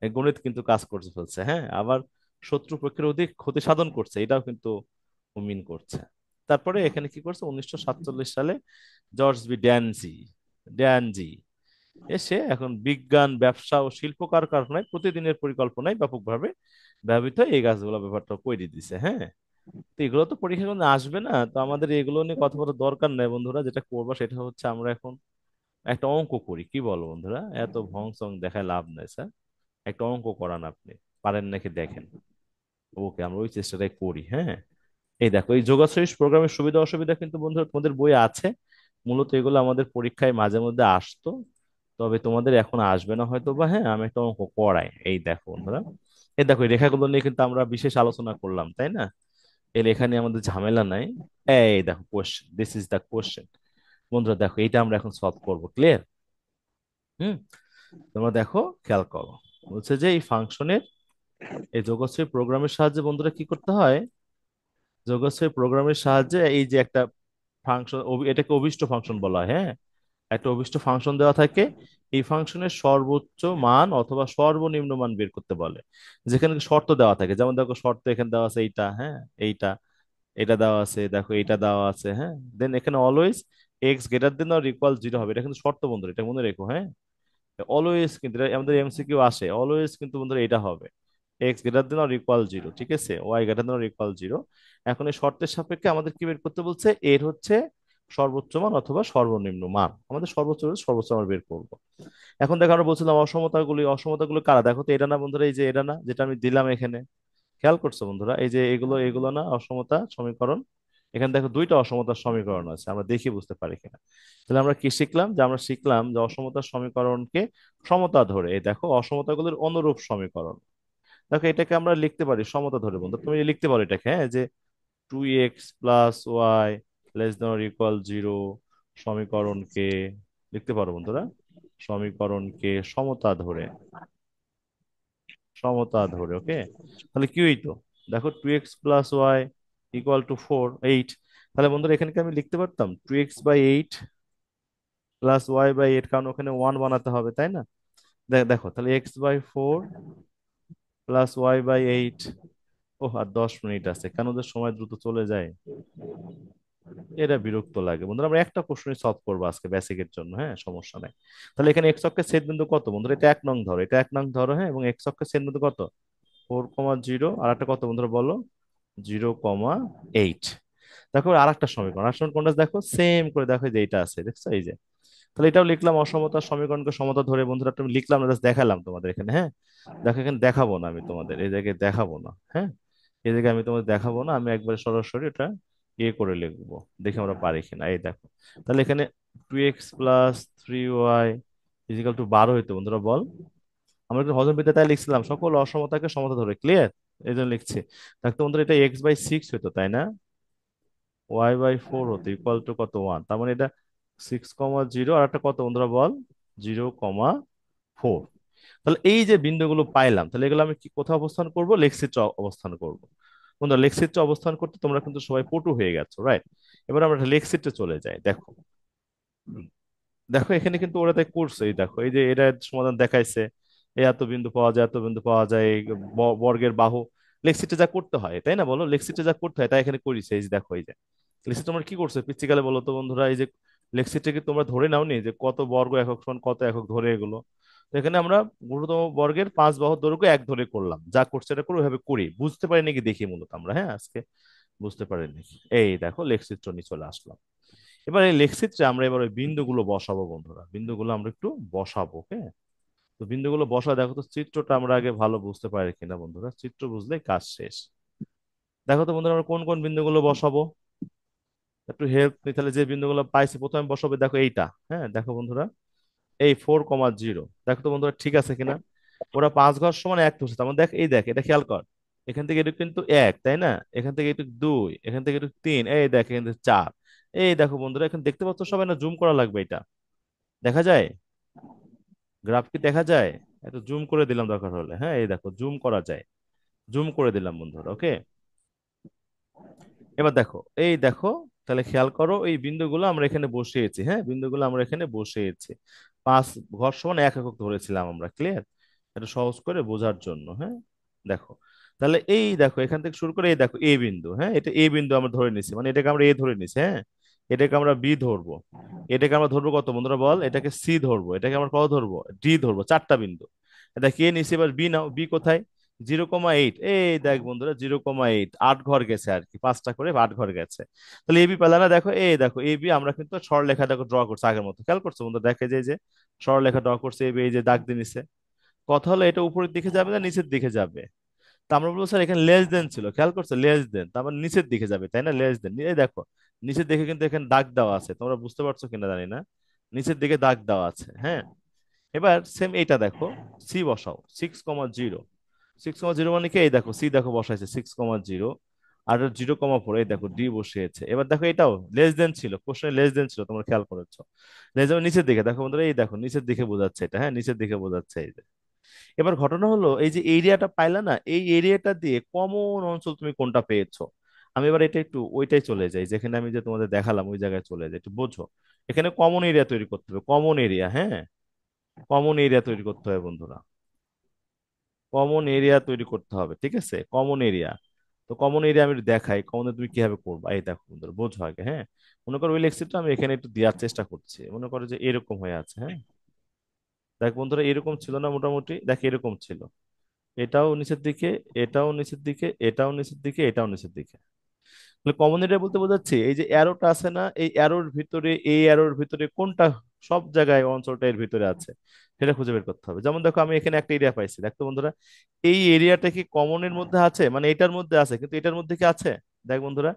এই গণিত কিন্তু কাজ করছে ফেলছে, হ্যাঁ। আবার শত্রুপক্ষের অধিক ক্ষতি সাধন করছে, এটাও কিন্তু মিন করছে। তারপরে এখানে কি করছে, 1947 সালে জর্জ বি ড্যানজি, ড্যানজি এসে এখন বিজ্ঞান ব্যবসা ও শিল্প কারখানায় প্রতিদিনের পরিকল্পনায় ব্যাপকভাবে ব্যবহৃত এই গাছগুলো ব্যাপারটা করে দিছে, হ্যাঁ। তো এগুলো তো পরীক্ষা কোনো আসবে না, তো আমাদের এগুলো নিয়ে কথা বলার দরকার নেই বন্ধুরা। যেটা করবো সেটা হচ্ছে আমরা এখন একটা অঙ্ক করি, কি বলো বন্ধুরা? এত ভং চং দেখায় লাভ নাই স্যার, একটা অঙ্ক করান আপনি, পারেন নাকি দেখেন। ওকে, আমরা ওই চেষ্টাটাই করি, হ্যাঁ। এই দেখো এই যোগাশ্রয়ী প্রোগ্রামের সুবিধা অসুবিধা কিন্তু বন্ধুরা তোমাদের বইয়ে আছে। মূলত এগুলো আমাদের পরীক্ষায় মাঝে মধ্যে আসতো, তবে তোমাদের এখন আসবে না হয়তো বা, হ্যাঁ। আমি একটা অঙ্ক করাই, এই দেখো বন্ধুরা। এই দেখো এই রেখাগুলো নিয়ে কিন্তু আমরা বিশেষ আলোচনা করলাম, তাই না? এই রেখা নিয়ে আমাদের ঝামেলা নাই। এই দেখো question, this is the question. বন্ধুরা দেখো এইটা আমরা এখন সলভ করবো, ক্লিয়ার? হুম, তোমরা দেখো, খেয়াল করো। বলছে যে এই ফাংশনের, এই যোগশ্রী প্রোগ্রামের সাহায্যে বন্ধুরা কি করতে হয়, যোগশ্রী প্রোগ্রামের সাহায্যে এই যে একটা ফাংশন, এটাকে অভিষ্ট ফাংশন বলা হয়, হ্যাঁ। একটা অভিষ্ট ফাংশন দেওয়া থাকে, এই ফাংশনের সর্বোচ্চ মান অথবা সর্বনিম্ন মান বের করতে বলে। যেখানে শর্ত দেওয়া থাকে, যেমন দেখো শর্ত এখানে দেওয়া আছে এইটা, হ্যাঁ, এইটা, এটা দেওয়া আছে, দেখো এটা দেওয়া আছে, হ্যাঁ। দেন এখানে always x greater than or equal zero হবে, এটা কিন্তু শর্ত বন্ধুরা, এটা মনে রেখো, হ্যাঁ। অলওয়েজ কিন্তু এটা আমাদের এমসিকিউ আসে, অলওয়েজ কিন্তু বন্ধুরা এটা হবে x greater than or equal zero, ঠিক আছে, y greater than or equal zero. এখন এই শর্তের সাপেক্ষে আমাদের কি বের করতে বলছে, এর হচ্ছে সর্বোচ্চ মান অথবা সর্বনিম্ন মান, আমাদের সর্বোচ্চ হলে সর্বোচ্চ আমরা বের করবো। এখন দেখো আমরা বলছিলাম অসমতাগুলি, অসমতাগুলো কারা, দেখো তো এটা না বন্ধুরা, এই যে এটা না যেটা আমি দিলাম এখানে, খেয়াল করছো বন্ধুরা? এই যে এগুলো এগুলো না অসমতা সমীকরণ। এখানে দেখো দুইটা অসমতার সমীকরণ আছে, আমরা দেখি বুঝতে পারি কিনা। তাহলে আমরা কি শিখলাম, যে আমরা শিখলাম যে অসমতার সমীকরণকে সমতা ধরে, এই দেখো অসমতাগুলোর অনুরূপ সমীকরণ। দেখো এটাকে আমরা লিখতে পারি সমতা ধরে বন্ধু, তুমি লিখতে পারো এটাকে, হ্যাঁ, যে 2x+y less than or equal zero সমীকরণকে, লিখতে পারো বন্ধুরা, সমীকরণকে সমতা ধরে, সমতা ধরে, ওকে। তাহলে কি হইতো, দেখো 2x+y ইকুয়াল টু 8। তাহলে বন্ধুরা এখানে কি আমি লিখতে পারতাম 2x/8 প্লাস y/8, কারণ ওখানে 1 বানাতে হবে, তাই না? দেখো তাহলে x/4 প্লাস y/8। ও আর 10 মিনিট আছে, কেন ওদের সময় দ্রুত চলে যায়, এটা বিরক্ত লাগে বন্ধুরা। আমরা একটা প্রশ্নই সলভ করবো আজকে বেসিকের জন্য, হ্যাঁ, সমস্যা নাই। তাহলে এখানে এক্স অক্ষের ছেদবিন্দু কত বন্ধুরা, এটা 1 নং ধরো, এটা 1 নং ধরো, হ্যাঁ, এবং এক্স অক্ষের ছেদবিন্দু কত, 4,0, আর একটা কত বন্ধুরা বলো, 0,8। দেখো আর একটা সমীকরণ, আর সমীকরণটা দেখো সেম করে, দেখো এই যে এইটা আছে, দেখছো এই যে। তাহলে এটাও লিখলাম অসমতার সমীকরণকে সমতা ধরে বন্ধুরা, তুমি লিখলাম না, জাস্ট দেখালাম তোমাদের এখানে, হ্যাঁ। দেখো এখানে দেখাবো না আমি তোমাদের, এই জায়গায় দেখাবো না, হ্যাঁ। এই জায়গায় আমি তোমাদের দেখাবো না, আমি একবারে সরাসরি এটা ইয়ে করে লিখবো, দেখি আমরা পারি কিনা। এই দেখো, তাহলে এখানে 2x+3y ইজিক্যাল টু 12 হইতো বন্ধুরা, বল। আমরা একটু হজমবিদ্যা তাই লিখছিলাম সকল অসমতাকে সমতা ধরে, ক্লিয়ার? এই জন্য লিখছি। দেখতো বন্ধুরা এটা x/6 হতো, তাই না? y/4 হতো ইকুয়াল টু কত, 1, তার মানে এটা 6,0, আর একটা কত বন্ধুরা বল, 0,4। তাহলে এই যে বিন্দুগুলো পাইলাম, তাহলে এগুলো আমি কি কোথাও অবস্থান করব, লেখচিত্রে অবস্থান করব। বন্ধুরা লেখচিত্রে অবস্থান করতে তোমরা কিন্তু সবাই পটু হয়ে গেছো, রাইট? এবার আমরা লেখচিত্রে চলে যাই, দেখো। দেখো এখানে কিন্তু ওরা তাই করছে, এই দেখো এই যে এরা সমাধান দেখাইছে, এই এত বিন্দু পাওয়া যায়, এত বিন্দু পাওয়া যায়, এই বর্গের বাহু লেখচিত্রে যা করতে হয়, তাই না বলো, লেখচিত্রে যা করতে হয় তাই এখানে করিছে, এই যে দেখো এই যে। লেক্সিটা তোমরা কি করছো পিচ্চিকালে বলো তো বন্ধুরা? এই যে লেক্সিটাকে তোমরা ধরে নাওনি যে কত বর্গ একক সমান কত একক ধরে এগুলো? তো এখানে আমরা গুরুত্তম বর্গের 5 বাহুর দৈর্ঘ্য এক ধরে করলাম, যা করছে এটা করে ওইভাবে করি, বুঝতে পারি নাকি দেখি মূলত আমরা, হ্যাঁ আজকে বুঝতে পারিনি। এই দেখো লেখচিত্র নিয়ে চলে আসলাম। এবার এই লেখচিত্রে আমরা এবার ওই বিন্দুগুলো বসাবো বন্ধুরা, বিন্দুগুলো আমরা একটু বসাবো, হ্যাঁ। তো বিন্দুগুলো বসা, দেখো তো চিত্রটা আমরা আগে ভালো বুঝতে পারি কিনা বন্ধুরা, চিত্র বুঝলেই কাজ শেষ। দেখো তো বন্ধুরা আমরা কোন কোন বিন্দুগুলো বসাবো, একটু হেল্প নিই তাহলে। যে বিন্দুগুলো পাইছি প্রথমে বসাবে, দেখো এইটা, হ্যাঁ দেখো বন্ধুরা, এই 4,0। দেখো তো বন্ধুরা ঠিক আছে কিনা? ওরা 5 ঘর সমান এক ধরছে, তার মানে দেখ, এই দেখ, এটা খেয়াল কর। এখান থেকে এটা কিন্তু এক, তাই না? এখান থেকে একটু দুই, এখান থেকে একটু তিন, এই দেখ এখান থেকে চার। এই দেখো বন্ধুরা, এখানে দেখতে পাচ্ছ সবাই? না জুম করা লাগবে এটা? দেখা যায়? গ্রাফ কি দেখা যায়? একটু জুম করে দিলাম দরকার হলে, হ্যাঁ এই দেখো জুম করা যায়। জুম করে দিলাম বন্ধুরা, ওকে। এবার দেখো, এই দেখো, তাহলে খেয়াল করো এই বিন্দুগুলো আমরা এখানে বসিয়েছি, হ্যাঁ বিন্দুগুলো আমরা এখানে বসিয়েছি। 5 ঘর সমান এক একক ধরেছিলাম আমরা, ক্লিয়ার? এটা সহজ করে বোঝার জন্য, হ্যাঁ। দেখো, তাহলে এই দেখো এখান থেকে শুরু করে এই দেখো এ বিন্দু, হ্যাঁ এটা এ বিন্দু আমরা ধরে নিছি, মানে এটাকে আমরা এ ধরে নিছি, হ্যাঁ। এটাকে আমরা বি ধরবো। এটাকে আমরা ধরবো কত বন্ধুরা বল? এটাকে সি ধরবো। এটাকে আমরা কত ধরবো? ডি ধরবো। 4টা বিন্দু। এটা কে নিছি, এবার বি নাও। বি কোথায়? 0,8। এই দেখ বন্ধুরা, 0,8, 8 ঘর গেছে আর কি, 5টা করে 8 ঘর গেছে। তাহলে এবি পেলে না? দেখো এই দেখো এবি আমরা কিন্তু সরলরেখা দেখো ড্র করছি আগের মতো, খেয়াল করছো বন্ধু? দেখে যে সরলরেখা ড্র করছে এবি, এই যে দাগ দিয়ে নিছে। কথা হলো এটা উপরের দিকে যাবে না নিচের দিকে যাবে? তা আমরা বলবো স্যার এখানে লেস দেন ছিল, খেয়াল করছো? লেস দেন, তার মানে নিচের দিকে যাবে, তাই না? লেস দেন, এই দেখো নিচের দিকে কিন্তু এখানে দাগ দেওয়া আছে, তোমরা বুঝতে পারছো কিনা জানি না। নিচের দিকে দাগ দেওয়া আছে, হ্যাঁ। এবার সেম এইটা দেখো, সি বসাও 6,0। 6,0 মানে কি? এই দেখো সি দেখো বসাইছে 6,0। আর 0,4, এই দেখো ডি বসিয়েছে। এবার দেখো এটাও লেস দেন ছিল, কোশ্চেন লেস দেন ছিল, তোমরা খেয়াল করেছো? লেস দেন নিচের দিকে, দেখো বন্ধুরা এই দেখো নিচের দিকে বোঝাচ্ছে এটা, হ্যাঁ নিচের দিকে বোঝাচ্ছে এই যে। এবার ঘটনা হলো এই যে এরিয়াটা পাইলা না, এই এরিয়াটা দিয়ে কমন অঞ্চল তুমি কোনটা পেয়েছো? আমি এবার এটা একটু ওইটাই চলে যাই, যেখানে আমি যে তোমাদের দেখালাম ওই জায়গায় চলে যাই, একটু বোঝো। এখানে কমন এরিয়া তৈরি করতে হবে, কমন এরিয়া, হ্যাঁ। কমন এরিয়া তৈরি করতে হবে বন্ধুরা, কমন এরিয়া তৈরি করতে হবে, ঠিক আছে? Common area. তো কমন এরিয়া আমি একটু দেখাই, কমন তুমি কিভাবে করবা, এই দেখো বন্ধুরা বোঝো আগে, হ্যাঁ। মনে করো ওই লেক্সিটা আমি এখানে একটু দেওয়ার চেষ্টা করছি, মনে করো যে এরকম হয়ে আছে, হ্যাঁ। দেখ বন্ধুরা এরকম ছিল না মোটামুটি? দেখ এরকম ছিল, এটাও নিচের দিকে, এটাও নিচের দিকে, এটাও নিচের দিকে, এটাও নিচের দিকে। কমন এরিয়া বলতে বোঝাচ্ছে এই যে অ্যারোটা আছে না, এই অ্যারোর ভিতরে, এই অ্যারোর ভিতরে কোনটা সব জায়গায় অঞ্চলটা এর ভিতরে আছে, সেটা খুঁজে বের করতে হবে। যেমন দেখো আমি এখানে একটা এরিয়া পাইছি, দেখতো বন্ধুরা এই এরিয়াটা কি কমনের মধ্যে আছে? মানে এটার মধ্যে আছে, কিন্তু এটার মধ্যে কি আছে? দেখ বন্ধুরা,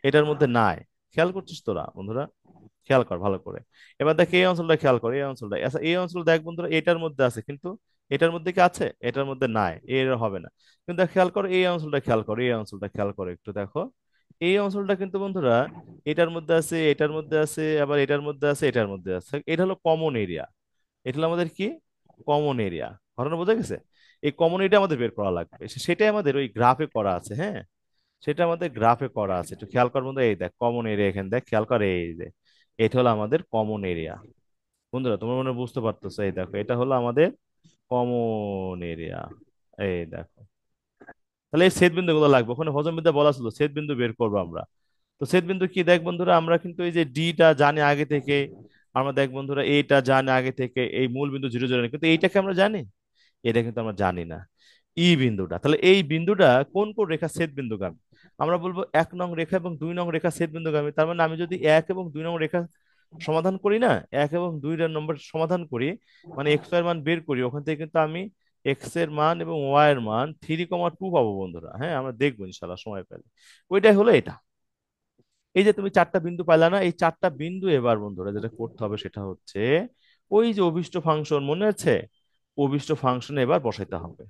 এটার মধ্যে নাই। খেয়াল করছিস তোরা বন্ধুরা? খেয়াল কর ভালো করে। এবার দেখ এই অঞ্চলটা খেয়াল কর, এই অঞ্চলটা, আচ্ছা এই অঞ্চল দেখ বন্ধুরা এটার মধ্যে আছে, কিন্তু এটার মধ্যে কি আছে? এটার মধ্যে নাই, এর হবে না। কিন্তু দেখ খেয়াল করো এই অঞ্চলটা, খেয়াল করো এই অঞ্চলটা, খেয়াল করো একটু দেখো। এই অঞ্চলটা কিন্তু বন্ধুরা এটার মধ্যে আছে, এটার মধ্যে আছে, আবার এটার মধ্যে আছে, এটার মধ্যে আছে। এটা হলো কমন এরিয়া। এটা হলো আমাদের কি? Common area. ঘটনা বোঝা গেছে? এই কমন এরিয়া আমাদের বের করা লাগবে, সেটাই আমাদের ওই গ্রাফে করা আছে, হ্যাঁ। সেটা আমাদের গ্রাফে করা আছে, একটু খেয়াল কর বন্ধু, এই দেখ কমন এরিয়া, এখানে দেখ খেয়াল কর, এই যে এটা হলো আমাদের কমন এরিয়া। বন্ধুরা তোমরা মনে হয় বুঝতে পারতেছো, এই দেখো এটা হলো আমাদের কমন এরিয়া। এই দেখো, তাহলে এই ছেদ বিন্দু গুলো লাগবে, ওখানে হজম বিদ্যা বলা ছিল ছেদ বিন্দু বের করবো আমরা। তো ছেদ বিন্দু কি? দেখ বন্ধুরা আমরা কিন্তু এই যে ডিটা জানি আগে থেকে, আমরা দেখ বন্ধুরা এইটা জানি আগে থেকে, এই মূল বিন্দু 0,0, কিন্তু এইটাকে আমরা জানি? এটা কিন্তু আমরা জানি না। ই বিন্দুটা, তাহলে এই বিন্দুটা কোন কোন রেখা ছেদ বিন্দুগামী? আমরা বলবো 1 নং রেখা এবং 2 নং রেখা ছেদ বিন্দুগামী। তার মানে আমি যদি 1 এবং 2 নং রেখা সমাধান করি না, 1 এবং 2 নম্বর সমাধান করি, মানে এক্স এর মান বের করি, ওখান থেকে কিন্তু আমি এক্স এর মান এবং ওয়াই এর মান 3,2 পাবো বন্ধুরা, হ্যাঁ আমরা দেখবো ইনশাল্লাহ সময় পেলে। ওইটাই হলো এটা। এই যে তুমি 4টা বিন্দু পাইলা না, এই 4টা বিন্দু এবার বন্ধুরা যেটা করতে হবে সেটা হচ্ছে ওই যে অভিষ্ট ফাংশন মনে আছে, অভিষ্ট ফাংশনে এবার বসাইতে হবে।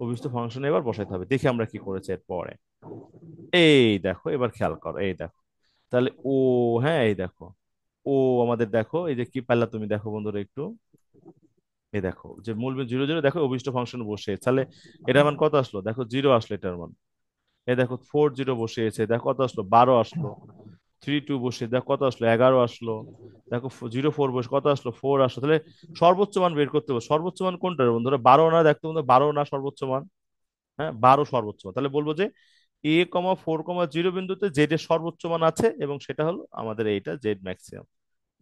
অভিষ্ট ফাংশনে এবার বসাইতে হবে, দেখি আমরা কি করেছে এরপরে। এই দেখো এবার খেয়াল করো, এই দেখো, তাহলে ও, হ্যাঁ এই দেখো ও, আমাদের দেখো এই যে কি পারলা তুমি দেখো বন্ধুরা একটু, এই দেখো যে মূল 0,0, দেখো অভিষ্ট ফাংশন বসে, তাহলে এটার মান কত আসলো? দেখো 0 আসলো এটার মান। এই দেখো 4,0 বসিয়েছে, দেখো কত আসলো? 12 আসলো। 3,2 বসে দেখো কত আসলো? 11 আসলো। দেখো 0,4 বসে কত আসলো? 4 আসলো। তাহলে সর্বোচ্চ মান বের করতে হবে, সর্বোচ্চ মান কোনটা রে বন্ধুরা? 12 না? দেখতো বন্ধু 12 না সর্বোচ্চ মান? হ্যাঁ 12 সর্বোচ্চ মান। তাহলে বলবো যে a,4,0 বিন্দুতে জেড এর সর্বোচ্চ মান আছে এবং সেটা হলো আমাদের এইটা Z maximum.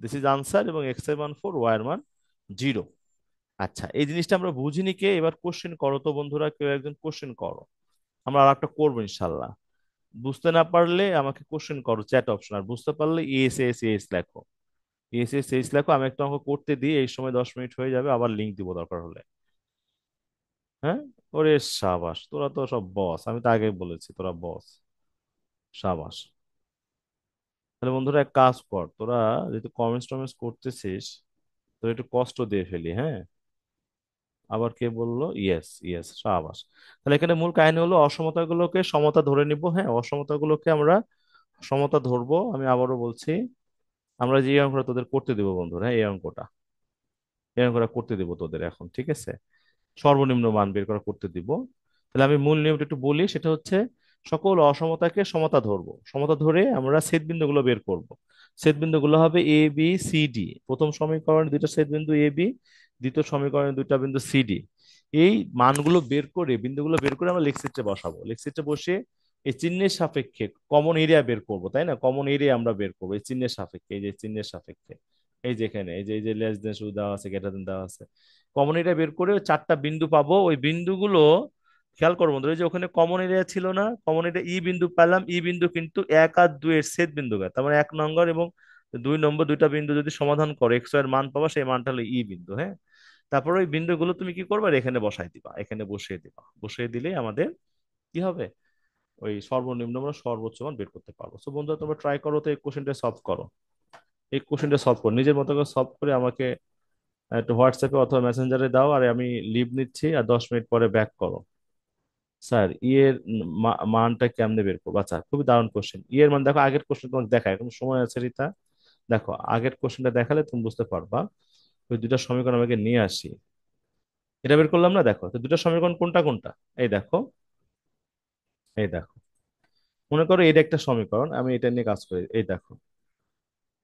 This is answer, এবং এক্স এর মান 4, ওয়াই এর মান 0। আচ্ছা, এই জিনিসটা আমরা বুঝিনি কে, এবার কোশ্চেন করো তো বন্ধুরা, কেউ একজন কোশ্চেন করো। আমরা আর একটা করবো ইনশাল্লাহ। বুঝতে না পারলে আমাকে কোশ্চেন করো চ্যাট অপশন, আর বুঝতে পারলে এস এস এস লেখো। এস এস এস লেখো, আমি একটা অঙ্ক করতে দিই, এই সময় 10 মিনিট হয়ে যাবে, আবার লিঙ্ক দিব দরকার হলে। হ্যাঁ। ওরে সাবাস, তোরা তো সব বস, আমি তো আগেই বলেছি তোরা বস। সাবাস। তাহলে বন্ধুরা এক কাজ কর, তোরা যেহেতু কমেন্টস টমেন্টস করতেছিস, তো একটু কষ্ট দিয়ে ফেলি, হ্যাঁ। আবার কে বললো ইয়েস ইয়েস, সাবাস। তাহলে এখানে মূল কাহিনী হলো অসমতাগুলোকে সমতা ধরে নিব, হ্যাঁ, অসমতাগুলোকে আমরা সমতা ধরবো। আমি আবারও বলছি, আমরা যে এই অঙ্কটা তোদের করতে দেবো বন্ধুরা, হ্যাঁ, এই অঙ্কটা করতে দেবো তোদের এখন, ঠিক আছে। সর্বনিম্ন মান বের করা করতে দিব। তাহলে আমি মূল নিয়মটা একটু বলি, সেটা হচ্ছে সকল অসমতাকে সমতা ধরবো, সমতা ধরে আমরা ছেদবিন্দুগুলো বের করব। ছেদবিন্দুগুলো হবে এ বি সি ডি, প্রথম সমীকরণে দুইটা ছেদবিন্দু এ বি, দ্বিতীয় সমীকরণে দুইটা বিন্দু সি ডি। এই মানগুলো বের করে, বিন্দুগুলো বের করে আমরা লেখচিত্রে বসাবো, লেখচিত্রে বসে এই চিহ্নের সাপেক্ষে কমন এরিয়া বের করব, তাই না? কমন এরিয়া আমরা বের করবো এই চিহ্নের সাপেক্ষে, এই যে চিহ্নের সাপেক্ষে, এই যেখানে এই যে লেস দেন শুধু দেওয়া আছে, গ্রেটার দেন দেওয়া আছে, কমন এরিয়া বের করে ওই চারটা বিন্দু পাবো। ওই বিন্দুগুলো খেয়াল করবো বন্ধুরা, ওই যে ওখানে কমন এরিয়া ছিল না, কমন এরিয়া ই বিন্দু পেলাম, ই বিন্দু কিন্তু 1 আর 2 এর ছেদ বিন্দু, তার মানে 1 নম্বর এবং 2 নম্বর দুইটা বিন্দু যদি সমাধান করো, এক্স এর মান পাবা, সেই মানটা হলো ই বিন্দু, হ্যাঁ। তারপর ওই বিন্দুগুলো তুমি কি করবে, এখানে বসাই দিবা, এখানে বসিয়ে দিবা, বসিয়ে দিলেই আমাদের কি হবে, ওই সর্বনিম্ন আমরা সর্বোচ্চ মান বের করতে পারবো। সো বন্ধুরা তোমরা ট্রাই করো তো, এই কোশ্চেনটা সলভ করো, এই কোশ্চেনটা সলভ করো নিজের মতো করে সলভ করে আমাকে একটু হোয়াটসঅ্যাপে অথবা মেসেঞ্জারে দাও, আর আমি লিভ নিচ্ছি, আর 10 মিনিট পরে ব্যাক করো। স্যার ই এর মানটা কেমনে বের করবো? আচ্ছা, খুবই দারুণ কোশ্চেন। ই এর মান দেখো, আগের কোশ্চেন তোমাকে দেখায়, এখন সময় আছে রিতা। দেখো আগের কোশ্চেনটা দেখালে তুমি বুঝতে পারবা। ওই দুটা সমীকরণ আমাকে নিয়ে আসি, এটা বের করলাম না, দেখো তো দুটা সমীকরণ কোনটা কোনটা। এই দেখো, এই দেখো, মনে করো এটা একটা সমীকরণ, আমি এটা নিয়ে কাজ করি। এই দেখো,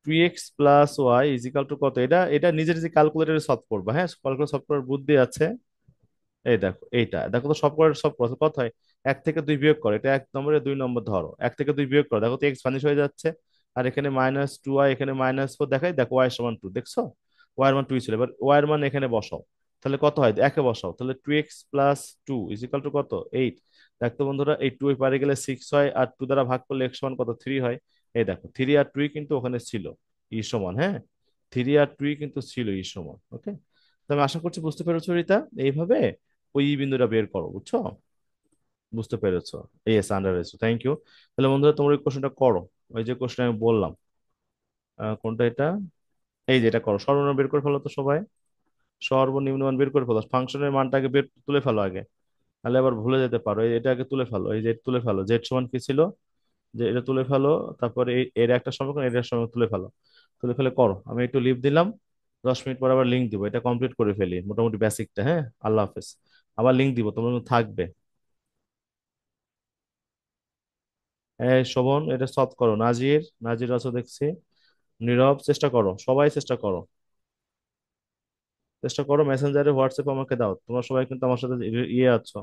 3x + y ইজিক্যাল টু কত, এটা এটা নিজে নিজে ক্যালকুলেটরে সলভ করবা, হ্যাঁ, ক্যালকুলেটর সলভ করার বুদ্ধি আছে। এই দেখো, এইটা দেখো তো, সব করে সব কত কত হয়, 1 থেকে 2 বিয়োগ করো, এটা 1 নম্বরে 2 নম্বর ধরো, 1 থেকে 2 বিয়োগ করো, দেখো তো এক্স ভানিশ হয়ে যাচ্ছে। আর এখানে -2y, এখানে -4 দেখাই, দেখো ওয়াই সমান 2, দেখছো? ওয়াই এর মান 2 ছিল, এবার ওয়াই এর মান এখানে বসাও। তাহলে কত হয়, একে বসাও, তাহলে 2x + 2 ইজিক্যাল টু কত, 8। দেখতো বন্ধুরা, এই 2 পারে গেলে 6 হয়, আর 2 দ্বারা ভাগ করলে x সমান কত, 3 হয়। এই দেখো, 3 আর 2 কিন্তু ওখানে ছিল, ই সমান, হ্যাঁ, 3 আর 2 কিন্তু ছিল ই সমান, ওকে। তো আমি আশা করছি বুঝতে পেরেছো রিতা, এইভাবে ওই বিন্দুটা বের করো, বুঝছো? বুঝতে পেরেছো? Yes, understood, thank you. তাহলে বন্ধুরা তোমরা ওই কোশ্চেনটা করো, ওই যে কোশ্চেন আমি বললাম। কোনটা এটা? এই যে এটা করো, সর্বনিম্ন বের করে ফেলো তো সবাই, সর্বনিম্ন মান বের করে ফেলো, ফাংশনের মানটাকে বের তুলে ফেলো আগে, তাহলে আবার ভুলে যেতে পারো। এটা আগে তুলে ফেলো, এই যে তুলে ফেলো, জেড সমান কি ছিল, যে এটা তুলে ফেলো। তারপরে এর একটা সমীকরণ, এর একটা সমীকরণ তুলে ফেলো, তুলে ফেলে করো। আমি একটু লিভ দিলাম, 10 মিনিট পর আবার লিঙ্ক দিব, এটা কমপ্লিট করে ফেলি মোটামুটি বেসিকটা, হ্যাঁ। আল্লাহ হাফেজ। আবার লিঙ্ক দিব, তোমরা কিন্তু থাকবে। এই শোভন, এটা সলভ করো। নাজির, নাজির আছো দেখছি। নীরব, চেষ্টা করো, সবাই চেষ্টা করো, চেষ্টা করো। মেসেঞ্জারে হোয়াটসঅ্যাপে আমাকে দাও, তোমরা সবাই কিন্তু আমার সাথে ইয়ে আছো।